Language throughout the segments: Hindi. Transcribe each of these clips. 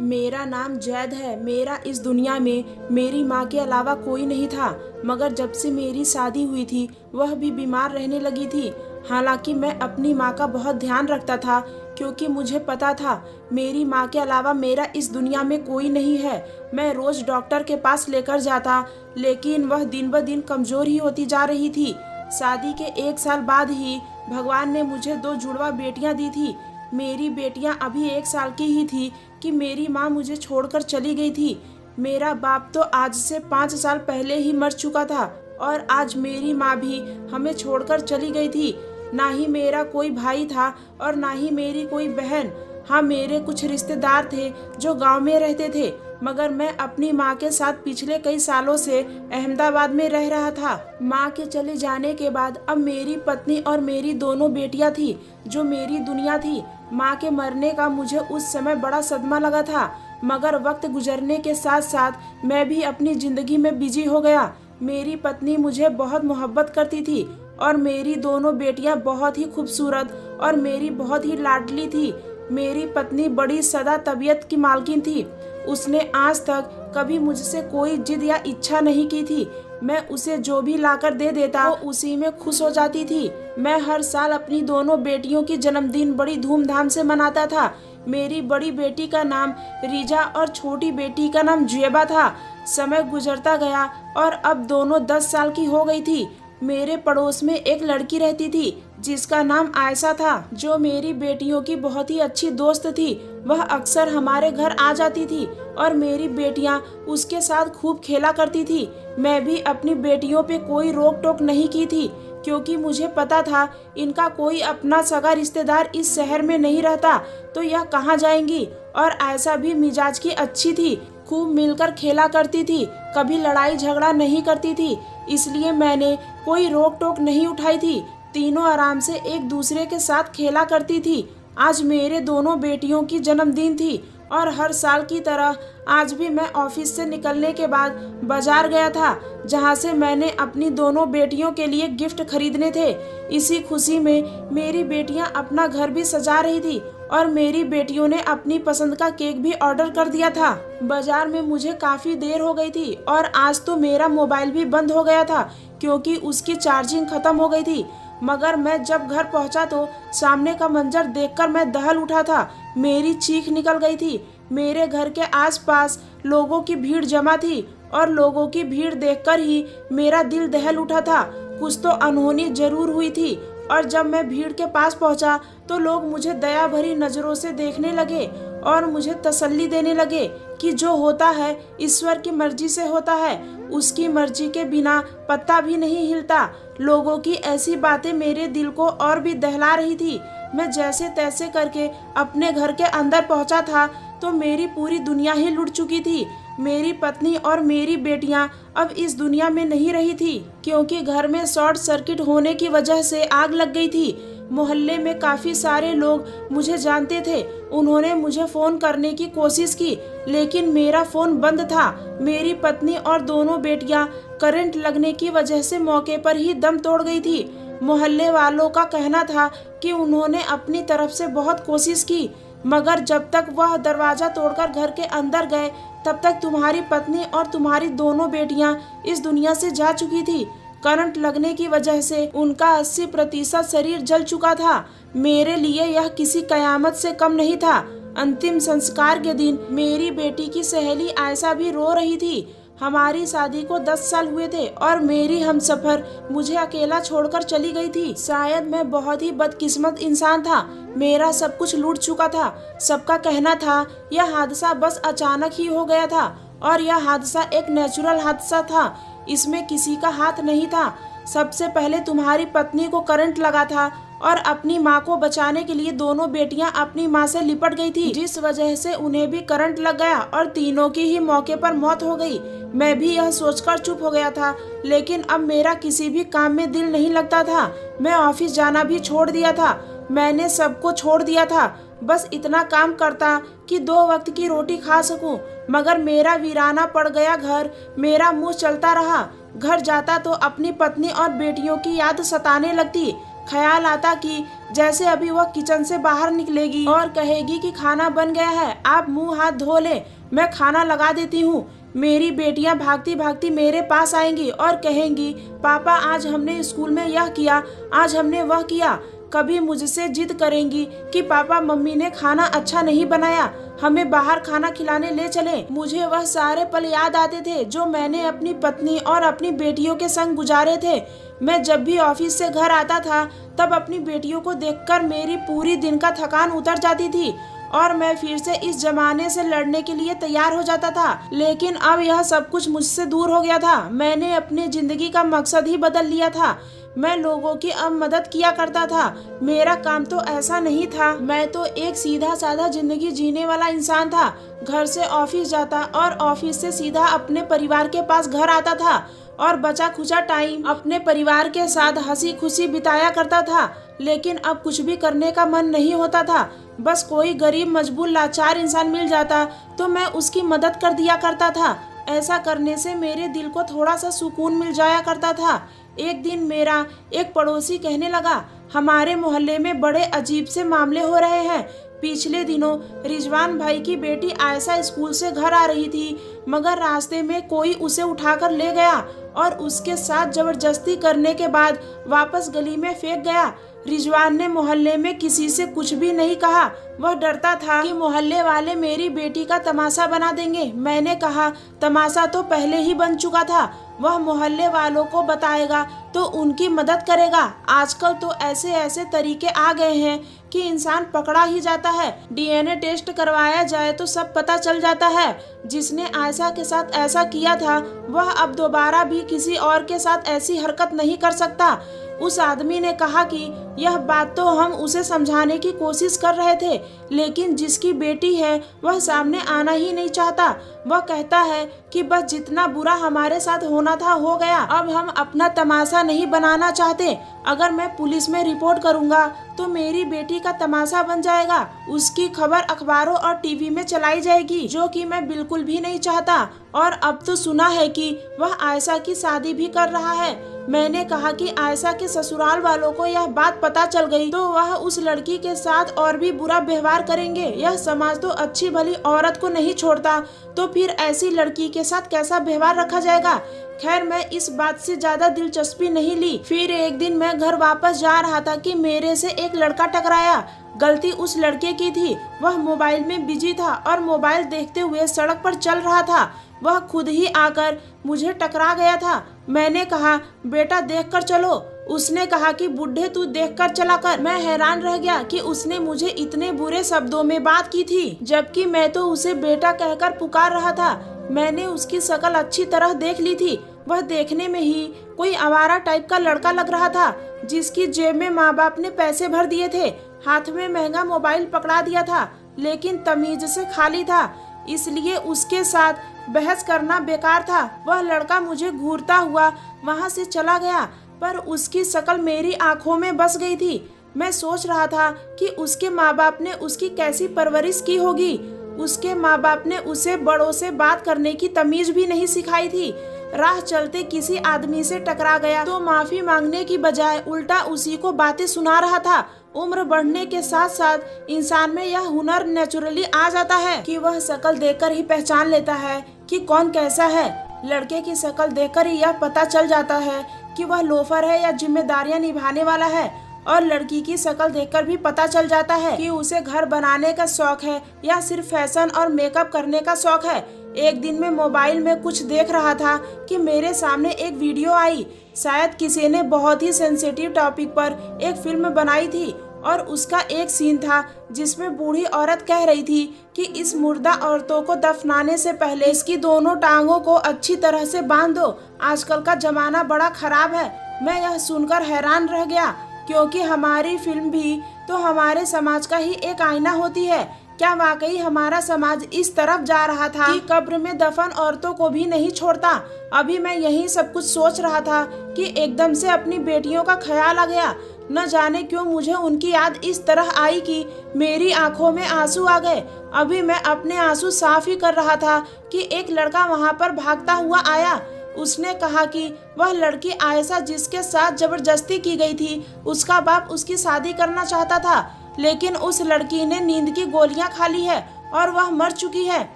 मेरा नाम जैद है। मेरा इस दुनिया में मेरी माँ के अलावा कोई नहीं था, मगर जब से मेरी शादी हुई थी वह भी बीमार रहने लगी थी। हालांकि मैं अपनी माँ का बहुत ध्यान रखता था, क्योंकि मुझे पता था मेरी माँ के अलावा मेरा इस दुनिया में कोई नहीं है। मैं रोज डॉक्टर के पास लेकर जाता, लेकिन वह दिन ब दिन कमजोर ही होती जा रही थी। शादी के 1 साल बाद ही भगवान ने मुझे 2 जुड़वा बेटियां दी थी। मेरी बेटियां अभी 1 साल की ही थी कि मेरी माँ मुझे छोड़कर चली गई थी। मेरा बाप तो आज से 5 साल पहले ही मर चुका था, और आज मेरी माँ भी हमें छोड़कर चली गई थी। ना ही मेरा कोई भाई था और ना ही मेरी कोई बहन। हाँ, मेरे कुछ रिश्तेदार थे जो गांव में रहते थे, मगर मैं अपनी माँ के साथ पिछले कई सालों से अहमदाबाद में रह रहा था। माँ के चले जाने के बाद अब मेरी पत्नी और मेरी दोनों बेटियां थी, जो मेरी दुनिया थी। माँ के मरने का मुझे उस समय बड़ा सदमा लगा था, मगर वक्त गुजरने के साथ साथ मैं भी अपनी जिंदगी में बिजी हो गया। मेरी पत्नी मुझे बहुत मोहब्बत करती थी और मेरी दोनों बेटियां बहुत ही खूबसूरत और मेरी बहुत ही लाडली थी। मेरी पत्नी बड़ी सदा तबीयत की मालकिन थी। उसने आज तक कभी मुझसे कोई जिद या इच्छा नहीं की थी। मैं उसे जो भी लाकर दे देता वो उसी में खुश हो जाती थी। मैं हर साल अपनी दोनों बेटियों की जन्मदिन बड़ी धूमधाम से मनाता था। मेरी बड़ी बेटी का नाम रीजा और छोटी बेटी का नाम जुएबा था। समय गुजरता गया और अब दोनों 10 साल की हो गई थी। मेरे पड़ोस में एक लड़की रहती थी जिसका नाम आयशा था, जो मेरी बेटियों की बहुत ही अच्छी दोस्त थी। वह अक्सर हमारे घर आ जाती थी और मेरी बेटियां उसके साथ खूब खेला करती थी। मैं भी अपनी बेटियों पे कोई रोक टोक नहीं की थी, क्योंकि मुझे पता था इनका कोई अपना सगा रिश्तेदार इस शहर में नहीं रहता, तो यह कहाँ जाएंगी। और आयशा भी मिजाज की अच्छी थी, खूब मिलकर खेला करती थी, कभी लड़ाई झगड़ा नहीं करती थी, इसलिए मैंने कोई रोक टोक नहीं उठाई थी। तीनों आराम से एक दूसरे के साथ खेला करती थी। आज मेरे दोनों बेटियों की जन्मदिन थी और हर साल की तरह आज भी मैं ऑफिस से निकलने के बाद बाजार गया था, जहां से मैंने अपनी दोनों बेटियों के लिए गिफ्ट खरीदने थे। इसी खुशी में मेरी बेटियां अपना घर भी सजा रही थी और मेरी बेटियों ने अपनी पसंद का केक भी ऑर्डर कर दिया था। बाजार में मुझे काफी देर हो गई थी और आज तो मेरा मोबाइल भी बंद हो गया था, क्योंकि उसकी चार्जिंग खत्म हो गई थी। मगर मैं जब घर पहुंचा तो सामने का मंजर देखकर मैं दहल उठा था। मेरी चीख निकल गई थी। मेरे घर के आसपास लोगों की भीड़ जमा थी और लोगों की भीड़ देखकर ही मेरा दिल दहल उठा था। कुछ तो अनहोनी जरूर हुई थी, और जब मैं भीड़ के पास पहुंचा तो लोग मुझे दया भरी नजरों से देखने लगे और मुझे तसल्ली देने लगे कि जो होता है ईश्वर की मर्जी से होता है, उसकी मर्जी के बिना पत्ता भी नहीं हिलता। लोगों की ऐसी बातें मेरे दिल को और भी दहला रही थी। मैं जैसे तैसे करके अपने घर के अंदर पहुंचा था तो मेरी पूरी दुनिया ही लुट चुकी थी। मेरी पत्नी और मेरी बेटियां अब इस दुनिया में नहीं रही थी, क्योंकि घर में शॉर्ट सर्किट होने की वजह से आग लग गई थी। मोहल्ले में काफी सारे लोग मुझे जानते थे। उन्होंने मुझे फोन करने की कोशिश की, लेकिन मेरा फोन बंद था। मेरी पत्नी और दोनों बेटियां करंट लगने की वजह से मौके पर ही दम तोड़ गई थी। मोहल्ले वालों का कहना था कि उन्होंने अपनी तरफ से बहुत कोशिश की, मगर जब तक वह दरवाजा तोड़कर घर के अंदर गए तब तक तुम्हारी पत्नी और तुम्हारी दोनों बेटियां इस दुनिया से जा चुकी थी। करंट लगने की वजह से उनका 80% शरीर जल चुका था। मेरे लिए यह किसी कयामत से कम नहीं था। अंतिम संस्कार के दिन मेरी बेटी की सहेली आयशा भी रो रही थी। हमारी शादी को 10 साल हुए थे और मेरी हमसफर मुझे अकेला छोड़कर चली गई थी। शायद मैं बहुत ही बदकिस्मत इंसान था। मेरा सब कुछ लूट चुका था। सबका कहना था यह हादसा बस अचानक ही हो गया था और यह हादसा एक नेचुरल हादसा था, इसमें किसी का हाथ नहीं था। सबसे पहले तुम्हारी पत्नी को करंट लगा था और अपनी माँ को बचाने के लिए दोनों बेटियां अपनी माँ से लिपट गई थी, जिस वजह से उन्हें भी करंट लग गया और तीनों की ही मौके पर मौत हो गई। मैं भी यह सोचकर चुप हो गया था, लेकिन अब मेरा किसी भी काम में दिल नहीं लगता था। मैं ऑफिस जाना भी छोड़ दिया था। मैंने सबको छोड़ दिया था, बस इतना काम करता कि 2 वक्त की रोटी खा सकूं। मगर मेरा वीराना पड़ गया घर। मेरा मुंह चलता रहा। घर जाता तो अपनी पत्नी और बेटियों की याद सताने लगती। ख्याल आता कि जैसे अभी वह किचन से बाहर निकलेगी और कहेगी कि खाना बन गया है, आप मुंह हाथ धो ले, मैं खाना लगा देती हूँ। मेरी बेटियां भागती भागती मेरे पास आएंगी और कहेंगी, पापा आज हमने स्कूल में यह किया, आज हमने वह किया। कभी मुझसे जिद करेंगी कि पापा मम्मी ने खाना अच्छा नहीं बनाया, हमें बाहर खाना खिलाने ले चले। मुझे वह सारे पल याद आते थे जो मैंने अपनी पत्नी और अपनी बेटियों के संग गुजारे थे। मैं जब भी ऑफिस से घर आता था तब अपनी बेटियों को देखकर मेरी पूरी दिन का थकान उतर जाती थी और मैं फिर से इस जमाने से लड़ने के लिए तैयार हो जाता था। लेकिन अब यह सब कुछ मुझसे दूर हो गया था। मैंने अपनी जिंदगी का मकसद ही बदल लिया था। मैं लोगों की अब मदद किया करता था। मेरा काम तो ऐसा नहीं था। मैं तो एक सीधा साधा जिंदगी जीने वाला इंसान था। घर से ऑफिस जाता और ऑफिस से सीधा अपने परिवार के पास घर आता था और बचा खुचा टाइम अपने परिवार के साथ हंसी खुशी बिताया करता था। लेकिन अब कुछ भी करने का मन नहीं होता था। बस कोई गरीब मजबूर लाचार इंसान मिल जाता तो मैं उसकी मदद कर दिया करता था। ऐसा करने से मेरे दिल को थोड़ा सा सुकून मिल जाया करता था। एक दिन मेरा एक पड़ोसी कहने लगा, हमारे मोहल्ले में बड़े अजीब से मामले हो रहे हैं। पिछले दिनों रिजवान भाई की बेटी आयशा स्कूल से घर आ रही थी, मगर रास्ते में कोई उसे उठाकर ले गया और उसके साथ जबरदस्ती करने के बाद वापस गली में फेंक गया। रिजवान ने मोहल्ले में किसी से कुछ भी नहीं कहा। वह डरता था कि मोहल्ले वाले मेरी बेटी का तमाशा बना देंगे। मैंने कहा, तमाशा तो पहले ही बन चुका था। वह मोहल्ले वालों को बताएगा तो उनकी मदद करेगा। आजकल तो ऐसे ऐसे तरीके आ गए हैं कि इंसान पकड़ा ही जाता है। डीएनए टेस्ट करवाया जाए तो सब पता चल जाता है। जिसने आयशा के साथ ऐसा किया था वह अब दोबारा भी किसी और के साथ ऐसी हरकत नहीं कर सकता। उस आदमी ने कहा कि यह बात तो हम उसे समझाने की कोशिश कर रहे थे, लेकिन जिसकी बेटी है वह सामने आना ही नहीं चाहता। वह कहता है कि बस जितना बुरा हमारे साथ होना था हो गया, अब हम अपना तमाशा नहीं बनाना चाहते। अगर मैं पुलिस में रिपोर्ट करूंगा तो मेरी बेटी का तमाशा बन जाएगा। उसकी खबर अखबारों और टीवी में चलाई जाएगी, जो कि मैं बिल्कुल भी नहीं चाहता। और अब तो सुना है कि वह आयशा की शादी भी कर रहा है। मैंने कहा कि आयशा के ससुराल वालों को यह बात पता चल गई तो वह उस लड़की के साथ और भी बुरा व्यवहार करेंगे। यह समाज तो अच्छी भली औरत को नहीं छोड़ता, तो फिर ऐसी लड़की के साथ कैसा व्यवहार रखा जाएगा। खैर, मैं इस बात से ज्यादा दिलचस्पी नहीं ली। फिर एक दिन मैं घर वापस जा रहा था कि मेरे से एक लड़का टकराया। गलती उस लड़के की थी। वह मोबाइल में बिजी था और मोबाइल देखते हुए सड़क पर चल रहा था। वह खुद ही आकर मुझे टकरा गया था। मैंने कहा, बेटा देखकर चलो। उसने कहा कि बुढ़े तू देखकर चला कर। मैं हैरान रह गया कि उसने मुझे इतने बुरे शब्दों में बात की थी, जबकि मैं तो उसे बेटा कहकर पुकार रहा था। मैंने उसकी शक्ल अच्छी तरह देख ली थी। वह देखने में ही कोई आवारा टाइप का लड़का लग रहा था, जिसकी जेब में माँ बाप ने पैसे भर दिए थे। हाथ में महंगा मोबाइल पकड़ा दिया था, लेकिन तमीज से खाली था, इसलिए उसके साथ बहस करना बेकार था। वह लड़का मुझे घूरता हुआ वहां से चला गया, पर उसकी शक्ल मेरी आंखों में बस गई थी। मैं सोच रहा था कि उसके माँ बाप ने उसकी कैसी परवरिश की होगी। उसके माँ बाप ने उसे बड़ों से बात करने की तमीज भी नहीं सिखाई थी। राह चलते किसी आदमी से टकरा गया तो माफी मांगने की बजाय उल्टा उसी को बातें सुना रहा था। उम्र बढ़ने के साथ साथ इंसान में यह हुनर नेचुरली आ जाता है कि वह शक्ल देखकर ही पहचान लेता है कि कौन कैसा है। लड़के की शक्ल देखकर ही यह पता चल जाता है कि वह लोफर है या जिम्मेदारियां निभाने वाला है, और लड़की की शक्ल देखकर भी पता चल जाता है कि उसे घर बनाने का शौक है या सिर्फ फैशन और मेकअप करने का शौक है। एक दिन मैं मोबाइल में कुछ देख रहा था कि मेरे सामने एक वीडियो आई। शायद किसी ने बहुत ही सेंसिटिव टॉपिक पर एक फिल्म बनाई थी, और उसका एक सीन था जिसमें बूढ़ी औरत कह रही थी कि इस मुर्दा औरतों को दफनाने से पहले इसकी दोनों टांगों को अच्छी तरह से बांध दो। आजकल का जमाना बड़ा खराब है। मैं यह सुनकर हैरान रह गया, क्योंकि हमारी फिल्म भी तो हमारे समाज का ही एक आईना होती है। क्या वाकई हमारा समाज इस तरफ जा रहा था कि कब्र में दफन औरतों को भी नहीं छोड़ता? अभी मैं यही सब कुछ सोच रहा था कि एकदम से अपनी बेटियों का ख्याल आ गया। न जाने क्यों मुझे उनकी याद इस तरह आई कि मेरी आंखों में आंसू आ गए। अभी मैं अपने आंसू साफ ही कर रहा था कि एक लड़का वहां पर भागता हुआ आया। उसने कहा कि वह लड़की आयशा जिसके साथ जबरदस्ती की गई थी, उसका बाप उसकी शादी करना चाहता था, लेकिन उस लड़की ने नींद की गोलियां खा ली है और वह मर चुकी है।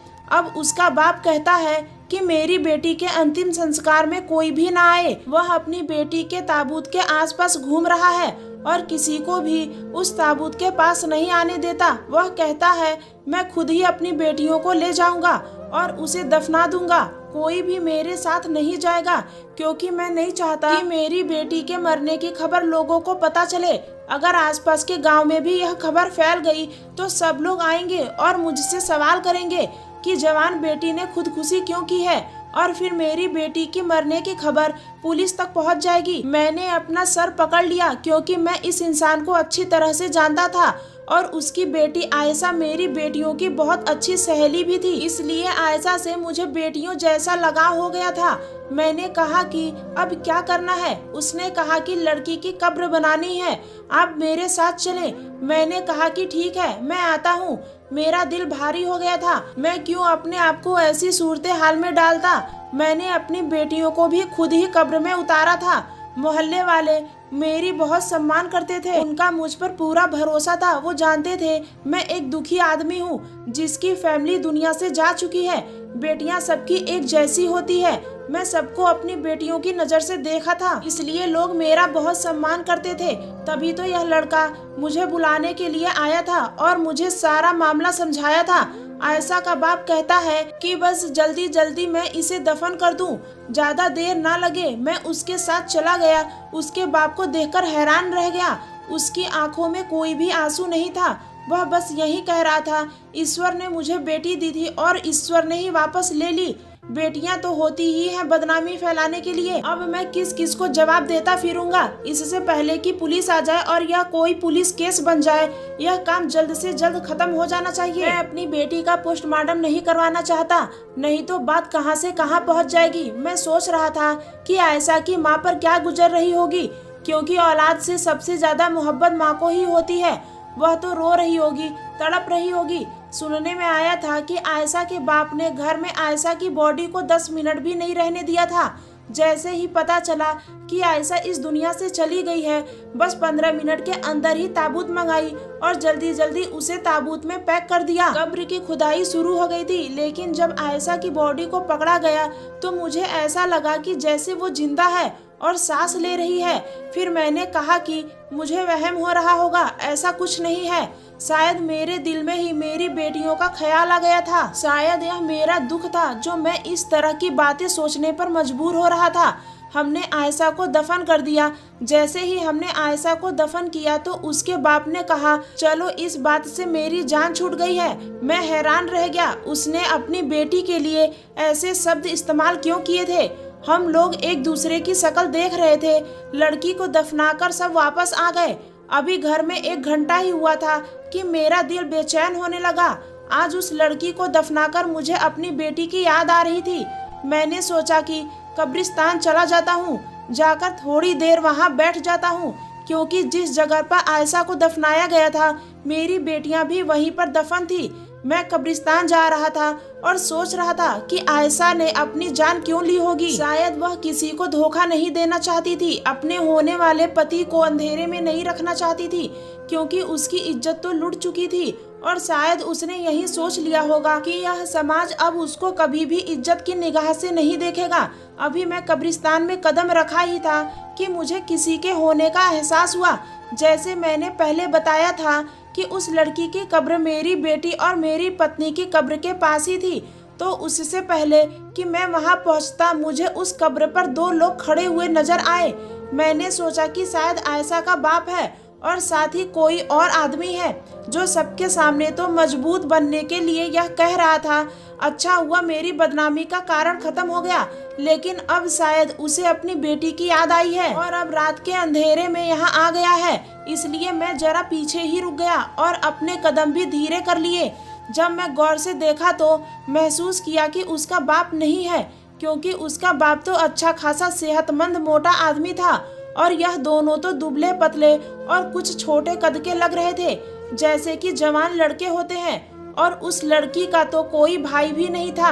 अब उसका बाप कहता है कि मेरी बेटी के अंतिम संस्कार में कोई भी ना आए। वह अपनी बेटी के ताबूत के आसपास घूम रहा है और किसी को भी उस ताबूत के पास नहीं आने देता। वह कहता है मैं खुद ही अपनी बेटियों को ले जाऊंगा और उसे दफना दूंगा, कोई भी मेरे साथ नहीं जाएगा, क्योंकि मैं नहीं चाहता कि मेरी बेटी के मरने की खबर लोगों को पता चले। अगर आसपास के गांव में भी यह खबर फैल गई तो सब लोग आएंगे और मुझसे सवाल करेंगे कि जवान बेटी ने खुदकुशी क्यों की है, और फिर मेरी बेटी की मरने की खबर पुलिस तक पहुंच जाएगी। मैंने अपना सर पकड़ लिया क्योंकि मैं इस इंसान को अच्छी तरह से जानता था और उसकी बेटी आयशा मेरी बेटियों की बहुत अच्छी सहेली भी थी, इसलिए आयशा से मुझे बेटियों जैसा लगाव हो गया था। मैंने कहा कि अब क्या करना है। उसने कहा कि लड़की की कब्र बनानी है, आप मेरे साथ चलें। मैंने कहा कि ठीक है, मैं आता हूँ। मेरा दिल भारी हो गया था, मैं क्यों अपने आप को ऐसी सूरत हाल में डालता। मैंने अपनी बेटियों को भी खुद ही कब्र में उतारा था। मोहल्ले वाले मेरी बहुत सम्मान करते थे, उनका मुझ पर पूरा भरोसा था। वो जानते थे मैं एक दुखी आदमी हूँ जिसकी फैमिली दुनिया से जा चुकी है। बेटियां सबकी एक जैसी होती है, मैं सबको अपनी बेटियों की नज़र से देखा था, इसलिए लोग मेरा बहुत सम्मान करते थे। तभी तो यह लड़का मुझे बुलाने के लिए आया था और मुझे सारा मामला समझाया था। आयशा का बाप कहता है कि बस जल्दी जल्दी मैं इसे दफन कर दूं, ज्यादा देर ना लगे। मैं उसके साथ चला गया, उसके बाप को देखकर हैरान रह गया। उसकी आंखों में कोई भी आंसू नहीं था, वह बस यही कह रहा था ईश्वर ने मुझे बेटी दी थी और ईश्वर ने ही वापस ले ली। बेटियां तो होती ही हैं बदनामी फैलाने के लिए। अब मैं किस किस को जवाब देता फिरूंगा। इससे पहले कि पुलिस आ जाए और यह कोई पुलिस केस बन जाए, यह काम जल्द से जल्द खत्म हो जाना चाहिए। मैं अपनी बेटी का पोस्टमार्टम नहीं करवाना चाहता, नहीं तो बात कहां से कहां पहुंच जाएगी। मैं सोच रहा था कि आयशा की माँ पर क्या गुजर रही होगी, क्योंकि औलाद से सबसे ज्यादा मोहब्बत माँ को ही होती है। वह तो रो रही होगी, तड़प रही होगी। सुनने में आया था कि आयशा के बाप ने घर में आयशा की बॉडी को 10 मिनट भी नहीं रहने दिया था। जैसे ही पता चला कि आयशा इस दुनिया से चली गई है, बस 15 मिनट के अंदर ही ताबूत मंगाई और जल्दी जल्दी उसे ताबूत में पैक कर दिया। कब्र की खुदाई शुरू हो गई थी, लेकिन जब आयशा की बॉडी को पकड़ा गया तो मुझे ऐसा लगा कि जैसे वो जिंदा है और सांस ले रही है। फिर मैंने कहा कि मुझे वहम हो रहा होगा, ऐसा कुछ नहीं है। शायद मेरे दिल में ही मेरी बेटियों का ख्याल आ गया था। शायद यह मेरा दुख था जो मैं इस तरह की बातें सोचने पर मजबूर हो रहा था। हमने आयशा को दफन कर दिया। जैसे ही हमने आयशा को दफन किया तो उसके बाप ने कहा चलो, इस बात से मेरी जान छूट गई है। मैं हैरान रह गया, उसने अपनी बेटी के लिए ऐसे शब्द इस्तेमाल क्यों किए थे। हम लोग एक दूसरे की शक्ल देख रहे थे। लड़की को दफनाकर सब वापस आ गए। अभी घर में 1 घंटा ही हुआ था कि मेरा दिल बेचैन होने लगा। आज उस लड़की को दफनाकर मुझे अपनी बेटी की याद आ रही थी। मैंने सोचा कि कब्रिस्तान चला जाता हूँ, जाकर थोड़ी देर वहाँ बैठ जाता हूँ, क्योंकि जिस जगह पर आयशा को दफनाया गया था मेरी बेटियां भी वहीं पर दफन थी। मैं कब्रिस्तान जा रहा था और सोच रहा था कि आयशा ने अपनी जान क्यों ली होगी। शायद वह किसी को धोखा नहीं देना चाहती थी, अपने होने वाले पति को अंधेरे में नहीं रखना चाहती थी, क्योंकि उसकी इज्जत तो लुट चुकी थी। और शायद उसने यही सोच लिया होगा कि यह समाज अब उसको कभी भी इज्जत की निगाह से नहीं देखेगा। अभी मैं कब्रिस्तान में कदम रखा ही था कि मुझे किसी के होने का एहसास हुआ। जैसे मैंने पहले बताया था कि उस लड़की की कब्र मेरी बेटी और मेरी पत्नी की कब्र के पास ही थी, तो उससे पहले कि मैं वहां पहुंचता मुझे उस कब्र पर 2 लोग खड़े हुए नजर आए। मैंने सोचा कि शायद आयशा का बाप है और साथ ही कोई और आदमी है जो सबके सामने तो मजबूत बनने के लिए यह कह रहा था अच्छा हुआ मेरी बदनामी का कारण खत्म हो गया, लेकिन अब शायद उसे अपनी बेटी की याद आई है और अब रात के अंधेरे में यहाँ आ गया है। इसलिए मैं जरा पीछे ही रुक गया और अपने कदम भी धीरे कर लिए। जब मैं गौर से देखा तो महसूस किया कि उसका बाप नहीं है, क्योंकि उसका बाप तो अच्छा खासा सेहतमंद मोटा आदमी था और यह दोनों तो दुबले पतले और कुछ छोटे कद के लग रहे थे, जैसे कि जवान लड़के होते हैं। और उस लड़की का तो कोई भाई भी नहीं था।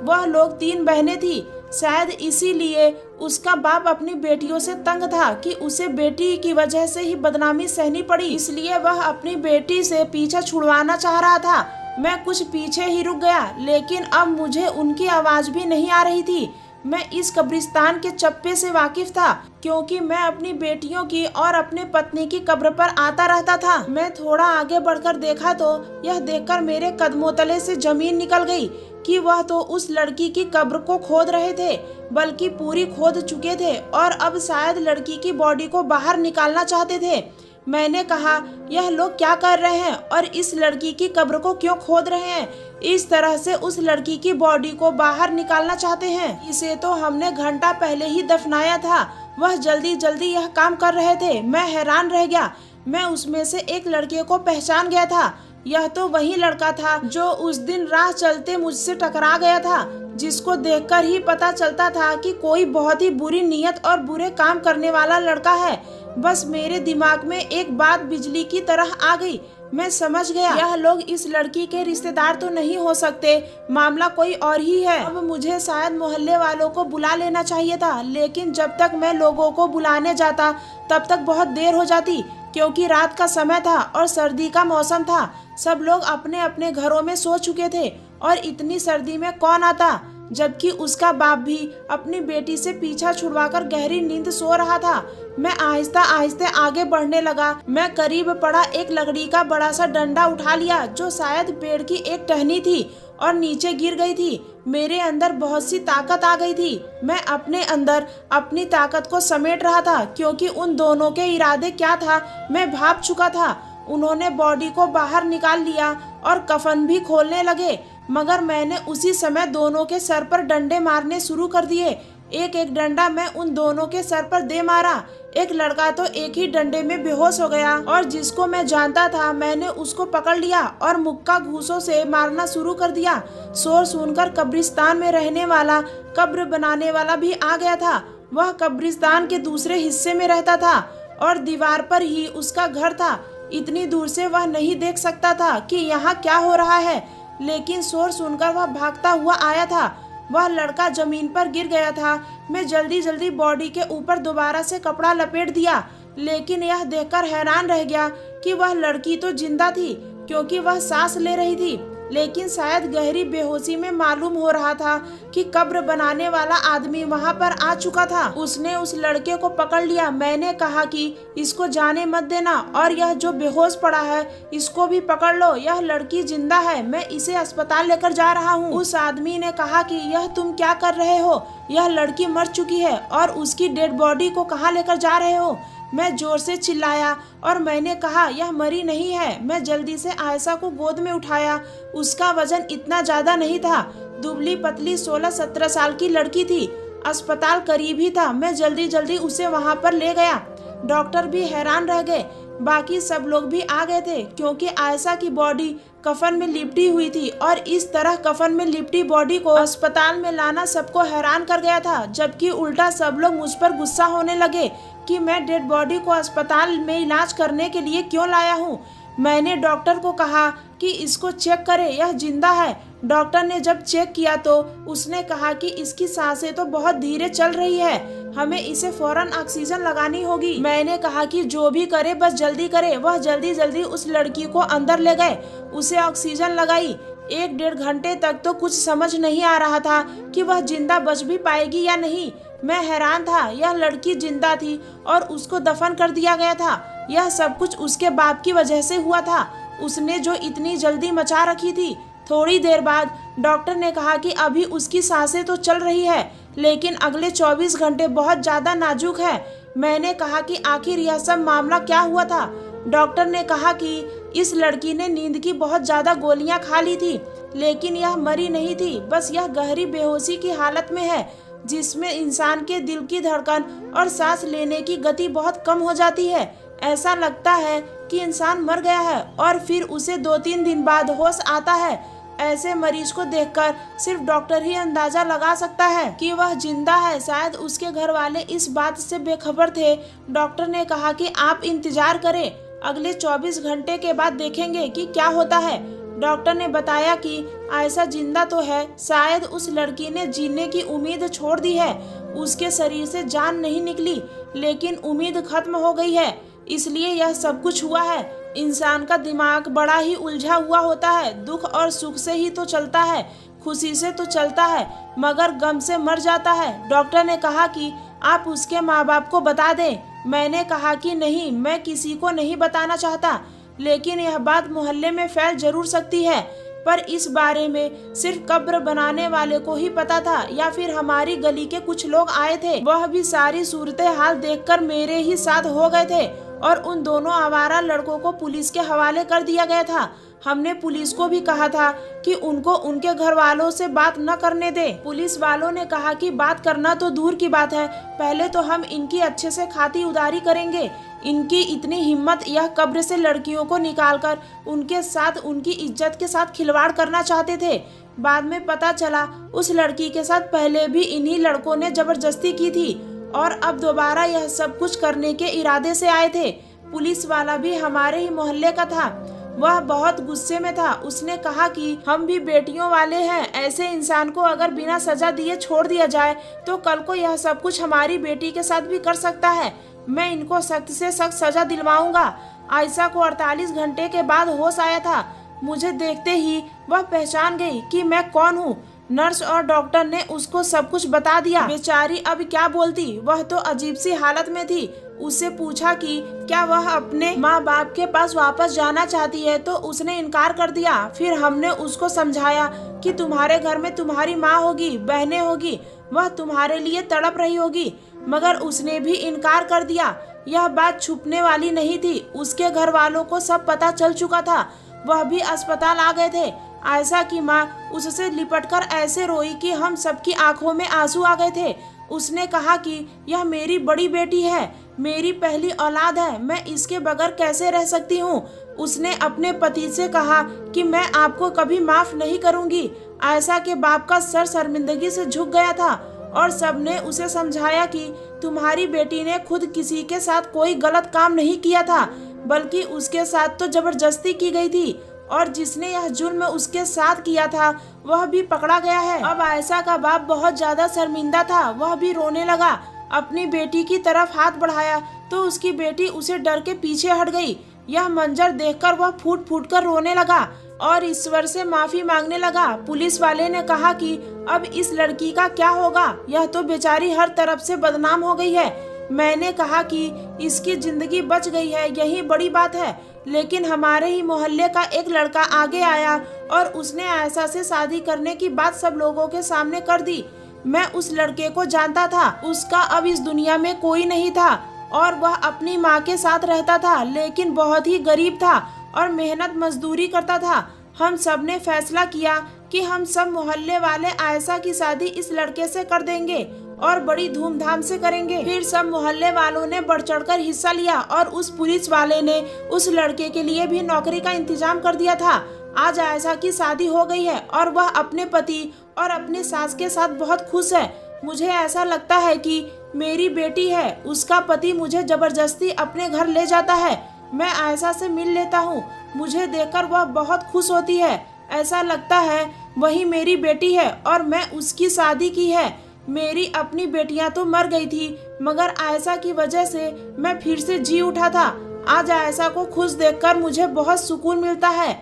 वह लोग 3 बहनें थी। शायद इसीलिए उसका बाप अपनी बेटियों से तंग था कि उसे बेटी की वजह से ही बदनामी सहनी पड़ी, इसलिए वह अपनी बेटी से पीछा छुड़वाना चाह रहा था। मैं कुछ पीछे ही रुक गया, लेकिन अब मुझे उनकी आवाज भी नहीं आ रही थी। मैं इस कब्रिस्तान के चप्पे से वाकिफ था, क्योंकि मैं अपनी बेटियों की और अपने पत्नी की कब्र पर आता रहता था। मैं थोड़ा आगे बढ़कर देखा तो यह देखकर मेरे कदमों तले से जमीन निकल गई कि वह तो उस लड़की की कब्र को खोद रहे थे, बल्कि पूरी खोद चुके थे और अब शायद लड़की की बॉडी को बाहर निकालना चाहते थे। मैंने कहा, यह लोग क्या कर रहे हैं और इस लड़की की कब्र को क्यों खोद रहे हैं? इस तरह से उस लड़की की बॉडी को बाहर निकालना चाहते हैं। इसे तो हमने घंटा पहले ही दफनाया था। वह जल्दी जल्दी यह काम कर रहे थे। मैं हैरान रह गया। मैं उसमें से एक लड़के को पहचान गया था। यह तो वही लड़का था जो उस दिन राह चलते मुझसे टकरा गया था, जिसको देखकर ही पता चलता था कि कोई बहुत ही बुरी नीयत और बुरे काम करने वाला लड़का है। बस मेरे दिमाग में एक बात बिजली की तरह आ गई। मैं समझ गया, यह लोग इस लड़की के रिश्तेदार तो नहीं हो सकते, मामला कोई और ही है। अब मुझे शायद मोहल्ले वालों को बुला लेना चाहिए था, लेकिन जब तक मैं लोगों को बुलाने जाता तब तक बहुत देर हो जाती, क्योंकि रात का समय था और सर्दी का मौसम था। सब लोग अपने अपने घरों में सो चुके थे और इतनी सर्दी में कौन आता, जबकि उसका बाप भी अपनी बेटी से पीछा छुड़वाकर गहरी नींद सो रहा था। मैं आहिस्ता आहिस्ता आगे बढ़ने लगा। मैं करीब पड़ा एक लकड़ी का बड़ा सा डंडा उठा लिया, जो शायद पेड़ की एक टहनी थी और नीचे गिर गई थी। मेरे अंदर बहुत सी ताकत आ गई थी। मैं अपने अंदर अपनी ताकत को समेट रहा था, क्योंकि उन दोनों के इरादे क्या था मैं भाप चुका था। उन्होंने बॉडी को बाहर निकाल लिया और कफन भी खोलने लगे, मगर मैंने उसी समय दोनों के सर पर डंडे मारने शुरू कर दिए। एक एक डंडा मैं उन दोनों के सर पर दे मारा। एक लड़का तो एक ही डंडे में बेहोश हो गया और जिसको मैं जानता था मैंने उसको पकड़ लिया और मुक्का घूंसों से मारना शुरू कर दिया। शोर सुनकर कब्रिस्तान में रहने वाला कब्र बनाने वाला भी आ गया था। वह कब्रिस्तान के दूसरे हिस्से में रहता था और दीवार पर ही उसका घर था। इतनी दूर से वह नहीं देख सकता था कि यहाँ क्या हो रहा है, लेकिन शोर सुनकर वह भागता हुआ आया था। वह लड़का जमीन पर गिर गया था। मैं जल्दी जल्दी बॉडी के ऊपर दोबारा से कपड़ा लपेट दिया, लेकिन यह देखकर हैरान रह गया कि वह लड़की तो जिंदा थी, क्योंकि वह सांस ले रही थी। लेकिन शायद गहरी बेहोशी में मालूम हो रहा था कि कब्र बनाने वाला आदमी वहां पर आ चुका था। उसने उस लड़के को पकड़ लिया। मैंने कहा कि इसको जाने मत देना और यह जो बेहोश पड़ा है इसको भी पकड़ लो, यह लड़की जिंदा है, मैं इसे अस्पताल लेकर जा रहा हूँ। उस आदमी ने कहा कि यह तुम क्या कर रहे हो, यह लड़की मर चुकी है और उसकी डेड बॉडी को कहाँ लेकर जा रहे हो? मैं जोर से चिल्लाया और मैंने कहा यह मरी नहीं है। मैं जल्दी से आयशा को गोद में उठाया। उसका वजन इतना ज्यादा नहीं था। दुबली पतली 16-17 साल की लड़की थी। अस्पताल करीब ही था। मैं जल्दी जल्दी उसे वहां पर ले गया। डॉक्टर भी हैरान रह गए। बाकी सब लोग भी आ गए थे, क्योंकि आयशा की बॉडी कफन में लिपटी हुई थी और इस तरह कफन में लिपटी बॉडी को अस्पताल में लाना सबको हैरान कर गया था। जबकि उल्टा सब लोग मुझ पर गुस्सा होने लगे कि मैं डेड बॉडी को अस्पताल में इलाज करने के लिए क्यों लाया हूँ। मैंने डॉक्टर को कहा कि इसको चेक करें, यह जिंदा है। डॉक्टर ने जब चेक किया तो उसने कहा कि इसकी सांसें तो बहुत धीरे चल रही है, हमें इसे फौरन ऑक्सीजन लगानी होगी। मैंने कहा कि जो भी करे बस जल्दी करे। वह जल्दी जल्दी उस लड़की को अंदर ले गए, उसे ऑक्सीजन लगाई। 1-1.5 घंटे तक तो कुछ समझ नहीं आ रहा था कि वह जिंदा बच भी पाएगी या नहीं। मैं हैरान था। यह लड़की जिंदा थी और उसको दफन कर दिया गया था। यह सब कुछ उसके बाप की वजह से हुआ था, उसने जो इतनी जल्दी मचा रखी थी। थोड़ी देर बाद डॉक्टर ने कहा कि अभी उसकी सांसें तो चल रही है, लेकिन अगले 24 घंटे बहुत ज़्यादा नाजुक है। मैंने कहा कि आखिर यह सब मामला क्या हुआ था। डॉक्टर ने कहा कि इस लड़की ने नींद की बहुत ज़्यादा गोलियां खा ली थी, लेकिन यह मरी नहीं थी, बस यह गहरी बेहोशी की हालत में है, जिसमें इंसान के दिल की धड़कन और सांस लेने की गति बहुत कम हो जाती है। ऐसा लगता है कि इंसान मर गया है और फिर उसे 2-3 दिन बाद होश आता है। ऐसे मरीज को देखकर सिर्फ डॉक्टर ही अंदाजा लगा सकता है कि वह जिंदा है। शायद उसके घर वाले इस बात से बेखबर थे। डॉक्टर ने कहा कि आप इंतजार करें, अगले 24 घंटे के बाद देखेंगे कि क्या होता है। डॉक्टर ने बताया कि आयशा जिंदा तो है, शायद उस लड़की ने जीने की उम्मीद छोड़ दी है। उसके शरीर से जान नहीं निकली, लेकिन उम्मीद खत्म हो गई है, इसलिए यह सब कुछ हुआ है। इंसान का दिमाग बड़ा ही उलझा हुआ होता है। दुख और सुख से ही तो चलता है, खुशी से तो चलता है, मगर गम से मर जाता है। डॉक्टर ने कहा कि आप उसके माँ बाप को बता दें। मैंने कहा कि नहीं, मैं किसी को नहीं बताना चाहता, लेकिन यह बात मोहल्ले में फैल जरूर सकती है। पर इस बारे में सिर्फ कब्र बनाने वाले को ही पता था, या फिर हमारी गली के कुछ लोग आए थे, वह भी सारी सूरतें हाल देखकर मेरे ही साथ हो गए थे, और उन दोनों आवारा लड़कों को पुलिस के हवाले कर दिया गया था। हमने पुलिस को भी कहा था कि उनको उनके घर वालों से बात न करने दे। पुलिस वालों ने कहा कि बात करना तो दूर की बात है, पहले तो हम इनकी अच्छे से खाती उधारी करेंगे। इनकी इतनी हिम्मत, यह कब्र से लड़कियों को निकालकर उनके साथ, उनकी इज्जत के साथ खिलवाड़ करना चाहते थे। बाद में पता चला उस लड़की के साथ पहले भी इन्हीं लड़कों ने जबरदस्ती की थी, और अब दोबारा यह सब कुछ करने के इरादे से आए थे। पुलिस वाला भी हमारे ही मोहल्ले का था। वह बहुत गुस्से में था। उसने कहा कि हम भी बेटियों वाले हैं, ऐसे इंसान को अगर बिना सजा दिए छोड़ दिया जाए तो कल को यह सब कुछ हमारी बेटी के साथ भी कर सकता है। मैं इनको सख्त से सख्त सजा दिलवाऊंगा। आयशा को 48 घंटे के बाद होश आया था। मुझे देखते ही वह पहचान गई कि मैं कौन हूँ। नर्स और डॉक्टर ने उसको सब कुछ बता दिया। बेचारी अब क्या बोलती, वह तो अजीब सी हालत में थी। उससे पूछा कि क्या वह अपने माँ बाप के पास वापस जाना चाहती है, तो उसने इनकार कर दिया। फिर हमने उसको समझाया कि तुम्हारे घर में तुम्हारी माँ होगी, बहनें होगी, वह तुम्हारे लिए तड़प रही होगी, मगर उसने भी इनकार कर दिया। यह बात छुपने वाली नहीं थी। उसके घर वालों को सब पता चल चुका था। वह भी अस्पताल आ गए थे। आयशा की माँ उससे लिपटकर ऐसे रोई कि हम सबकी आंखों में आंसू आ गए थे। उसने कहा कि यह मेरी बड़ी बेटी है, मेरी पहली औलाद है, मैं इसके बगैर कैसे रह सकती हूँ। उसने अपने पति से कहा कि मैं आपको कभी माफ नहीं करूँगी। आयशा के बाप का सर शर्मिंदगी से झुक गया था, और सबने उसे समझाया कि तुम्हारी बेटी ने खुद किसी के साथ कोई गलत काम नहीं किया था, बल्कि उसके साथ तो जबरदस्ती की गई थी, और जिसने यह जुल्म उसके साथ किया था वह भी पकड़ा गया है। अब आयशा का बाप बहुत ज्यादा शर्मिंदा था। वह भी रोने लगा। अपनी बेटी की तरफ हाथ बढ़ाया तो उसकी बेटी उसे डर के पीछे हट गई। यह मंजर देखकर वह फूट फूट कर रोने लगा और ईश्वर से माफी मांगने लगा। पुलिस वाले ने कहा कि अब इस लड़की का क्या होगा, यह तो बेचारी हर तरफ से बदनाम हो गई है। मैंने कहा कि इसकी जिंदगी बच गई है, यही बड़ी बात है। लेकिन हमारे ही मोहल्ले का एक लड़का आगे आया और उसने आयशा से शादी करने की बात सब लोगों के सामने कर दी। मैं उस लड़के को जानता था। उसका अब इस दुनिया में कोई नहीं था और वह अपनी माँ के साथ रहता था, लेकिन बहुत ही गरीब था और मेहनत मजदूरी करता था। हम सब ने फैसला किया कि हम सब मोहल्ले वाले आयशा की शादी इस लड़के से कर देंगे और बड़ी धूमधाम से करेंगे। फिर सब मोहल्ले वालों ने बढ़ चढ़कर हिस्सा लिया और उस पुलिस वाले ने उस लड़के के लिए भी नौकरी का इंतजाम कर दिया था। आज आयशा की शादी हो गई है और वह अपने पति और अपने सास के साथ बहुत खुश है। मुझे ऐसा लगता है कि मेरी बेटी है, उसका पति मुझे जबरदस्ती अपने घर ले जाता है। मैं आयशा से मिल लेता हूँ, मुझे देखकर वह बहुत खुश होती है। ऐसा लगता है वही मेरी बेटी है और मैं उसकी शादी की है। मेरी अपनी बेटियां तो मर गई थी, मगर आयशा की वजह से मैं फिर से जी उठा था। आज आयशा को खुश देखकर मुझे बहुत सुकून मिलता है।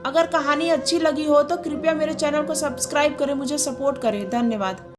अगर कहानी अच्छी लगी हो तो कृपया मेरे चैनल को सब्सक्राइब करें, मुझे सपोर्ट करें। धन्यवाद।